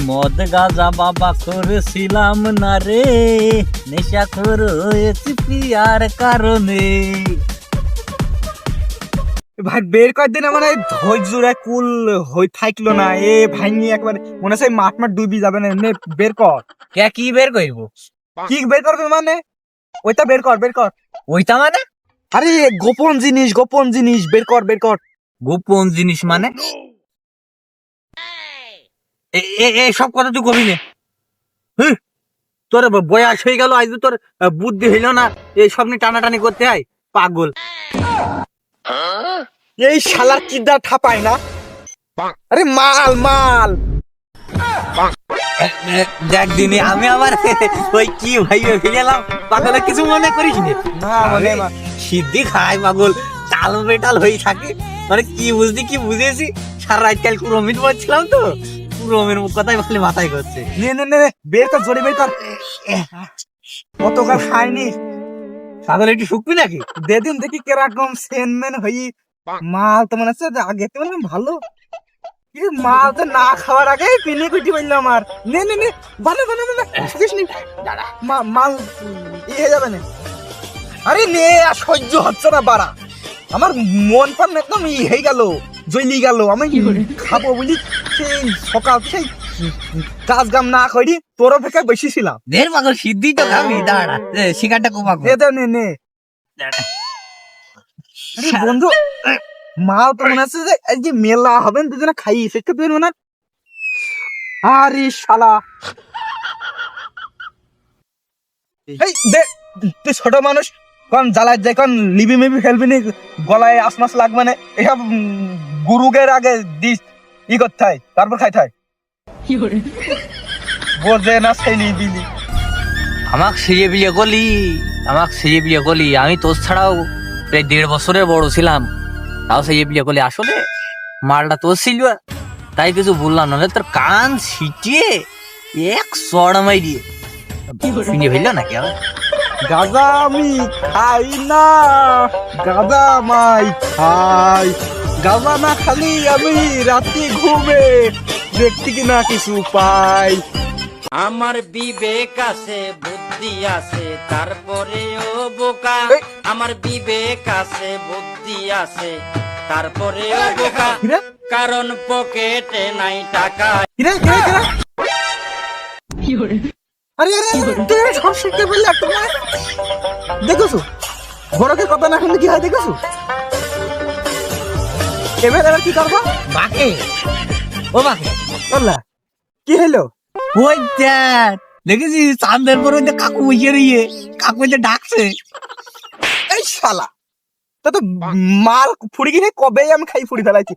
মদ গাঁজা বাবা করেছিলাম না রে, নেশা খোর হয়েছি পিয়ার কারণে। ভাই বের কর দিন, আমার ধৈর্য কুল হই থাকলো না। এ ভাঙি একবার মনে হচ্ছে মাঠ মাঠ ডুবি যাবে না। নে বের কর। কে কি বের করবো? কি বের করবে মানে? ওইটা বের কর, বের কর। ওইটা মানে? আরে গোপন জিনিস, গোপন জিনিস বের কর, বের কর। গোপন জিনিস মানে? সব কথা তুই কবি নে। তোর বয়স হয়ে গেল, আজ তোর বুদ্ধি হইল না, এই সব নিয়ে টানাটানি করতে হয়, পাগল। এই শালার কিডা ঠাপায় না। আরে মাল মাল দেখ দিনে আমি আবার ওই কি ভাই গেলাম, পাগল কিছু মনে করিস না মানে সিদ্ধি খায় পাগল, টাল বেটাল হয়ে থাকে। মানে কি বুঝলি কি বুঝেছি, সারা রাত কাল কুরমিন বলছিলাম তো, কুরমির কথাই বলে মাথায় করছে। নে নে নে বের কর, জোরে বের কর। কতকাল খাইনি পাগল, একটু শুকবি নাকি? দেদিন দেখি কিরকম সেনমেন হই। মাল তো মনে হচ্ছে আগে তো মানে ভালো, মাল তো না খাওয়ার আগে পিনে কুটি বললো আমার। নে নে নে ভালো ভালো ভালো শুকিস নি, মাল ইয়ে যাবে না। আরে নে, আর সহ্য হচ্ছে না বাড়া, আমার মন প্রাণ একদম ই হয়ে গেল, জ্বলি গেল। আমি খাবো বলি সেই সকাল সেই কাজ কাম না করি তোর অপেক্ষা বেশি ছিলাম। দের পাগল সিদ্ধি তো খাবি, দাঁড়া শিকারটা কমা নে নে বন্ধু, মাল তো মনে হচ্ছে যে এই যে মেলা হবেন দুজনে খাই সেটা তুই মনে। আরে শালা এই দে, তুই ছোট মানুষ, কোন জ্বালায় যায়, কোন লিবি মিবি ফেলবি নি, গলায় আসমাস লাগবে না, এসব গুরুগের আগে দিস ই করতে হয়, তারপর খাইতে হয়। বোঝে না সেই বিলি। আমাক সিরিয়ে বিয়ে করলি, আমাক সিরিয়ে বিয়ে করলি, আমি তোর ছাড়াও প্রায় 1.5 বছরের বড় ছিলাম, তাও সিরিয়ে বিয়ে করলি। আসলে মালটা তোর ছিল, তাই কিছু বললাম না, তোর কান ছিটিয়ে এক চড় মাই দিয়ে শুনে ফেললো নাকি আবার। গাঁজা আমি খাই না, গাঁজা মাই খাই, গাঁজা না খালি আমি রাতে ঘুমে দেখতে কিনা কিছু পাই। আমার বিবেক আছে, বুদ্ধি আছে, তারপরেও বোকা। আমার বিবেক আছে, বুদ্ধি আছে, তারপরেও বোকা, কারণ পকেটে নাই টাকা। আরে আরে তুই সব শিখতে পারলি একটা না, দেখেছো বড়কে কথা না শুনলে কি হয়, দেখেছো? এবার এবার কি করবো? বাকে ও বাকে বললা কি হলো? ওই দেখ, দেখেছি চাঁদের পর ওই যে কাকু বসে রইয়ে, কাকু যে ডাকছে। এই শালা তা তো মাল ফুড়ি কিনে কবে আমি খাই ফুড়ি ফেলাইছি,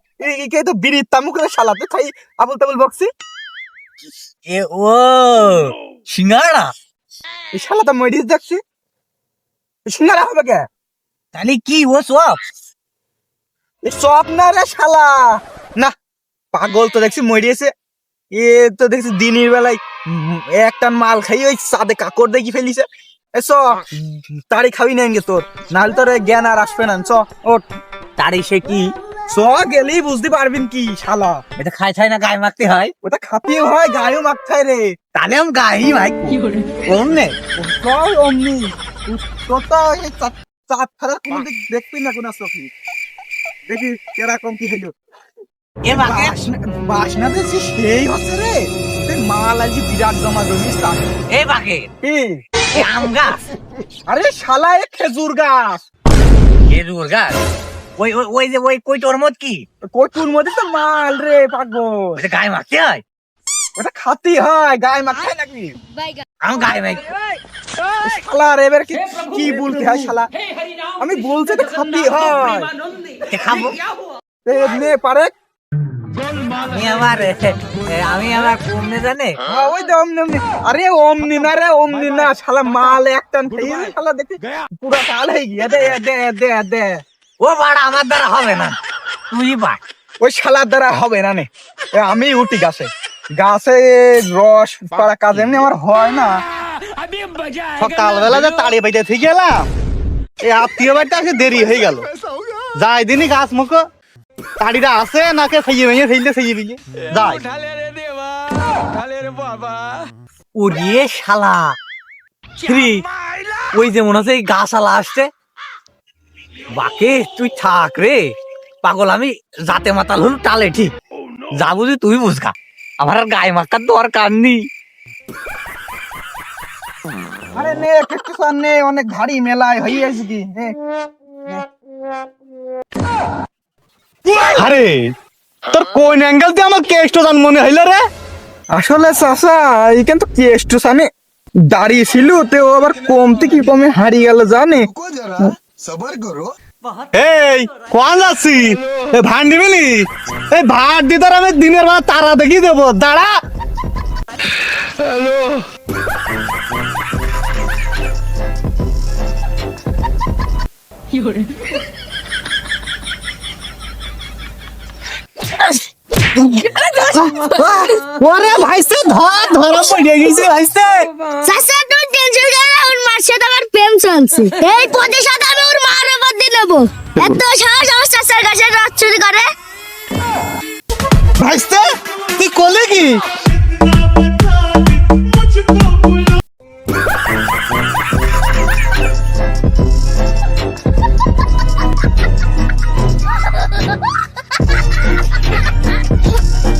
এই তো বিড়ির তামুক শালা তো খাই আবুল তাবুল বকছি। এ ও সিঙ্গাড়া, এই শালা তো মরিস দেখছি, সিঙ্গারা হবে কে? তাহলে কি ও সব? সব না রে শালা, না পাগল তো দেখছি মরিয়েছে। এ তো দেখছি দিনের বেলায় একটা মাল খাই ওই সাদে কাকড় দেখি ফেলিছে। চ তাড়ি খাবি না তোর, নাহলে তোর জ্ঞান আর আসবে না। চ ওঠ, তারি সে কি? চ গেলেই বুঝতে পারবেন কি শালা। এটা খাই খাই না গায়ে মাখতে হয়? ওটা খাতিও হয় গায়েও মাখতে হয় রে। তাহলে আমি গাই ভাই অমনে অমনি তোর তো চাঁদ ফেলার কোন দেখবি না কোন চোখে। দেখি এরকম কি হইলো। এ বাকে বাসনা দেখছি সেই হচ্ছে রে, মাল আজ বিরাট জমা জমিস। এ বাকে কি আম গাছ? আরে শালা এ খেজুর গাছ। খেজুর গাছ? ওই ওই ওই যে ওই কইটোর মত কি কচুর মধ্যে তো মাল রে পাগল, ওটা গায়ে মাখতে হয়? ওটা খাতি হয়, গায়ে মাখায় নাকি? আমি গায়ে মাখ শালা রে এবার কি কি বলতে হয় শালা, আমি বলছি তো খাতি হয়। খাবো নে পারে আমি আবার কমনে জানে। ওই দে অমনি অমনি। আরে অমনি না রে, অমনি না শালা, মাল একটান খেয়ে শালা দেখি পুরা কাল হয়ে গিয়ে। দে দে দে দে। ও বাড়া আমার দ্বারা হবে না, তুই বাড়। ওই শালার দ্বারা হবে না নে, আমি উঠি গাছে, গাছে রস পাড়া কাজ এমনি আমার হয় না। সকালবেলা যে তাড়ি বাইতে থেকে গেলাম, এই আত্মীয় বাড়িতে আসে দেরি হয়ে গেল। যাই দিনই গাছ মুখো তাড়িটা আছে নাকে খাইয়ে ভেঙে ফেলতে খাইয়ে ফেলে যাই। ওরে শালা রে, ওই যে মনে হচ্ছে এই গাছালা আসছে। বাকে তুই থাক রে পাগল, আমি জাতে মাতাল হল টালে ঠিক, যা বুঝি তুই বুঝগা, আমার আর গায়ে মাখার দরকার নেই। আরে নে একটু সার নে, অনেক ভারী মেলায় হয়ে আছে কি নে। আরে তোর কোন অ্যাঙ্গেল দিয়ে আমার কেষ্ট জান মনে হইল রে? আসলে চাচা এখান তো কেষ্ট সামনে দাঁড়িয়ে ছিল, তো ও আবার কমতে কি কমে হারিয়ে গেল জানে। এই কোন যাচ্ছি? ভান দিবি? এই ভাত দি তোর আমি দিনের বেলা তারা দেখি দেবো, দাঁড়া। ওরে ভাইসে ধর ধরা পড়ে গেছে ভাইসে। চাচা তুই টেনশন করে না, ওর মার সাথে আমার প্রেম চলছে। এই প্রতিশোধ আমি ওর মার উপর দিয়ে নেবো। এত সাহস আমার চাচার কাছে রাত চুরি করে। ভাইসে তুই করলে কি?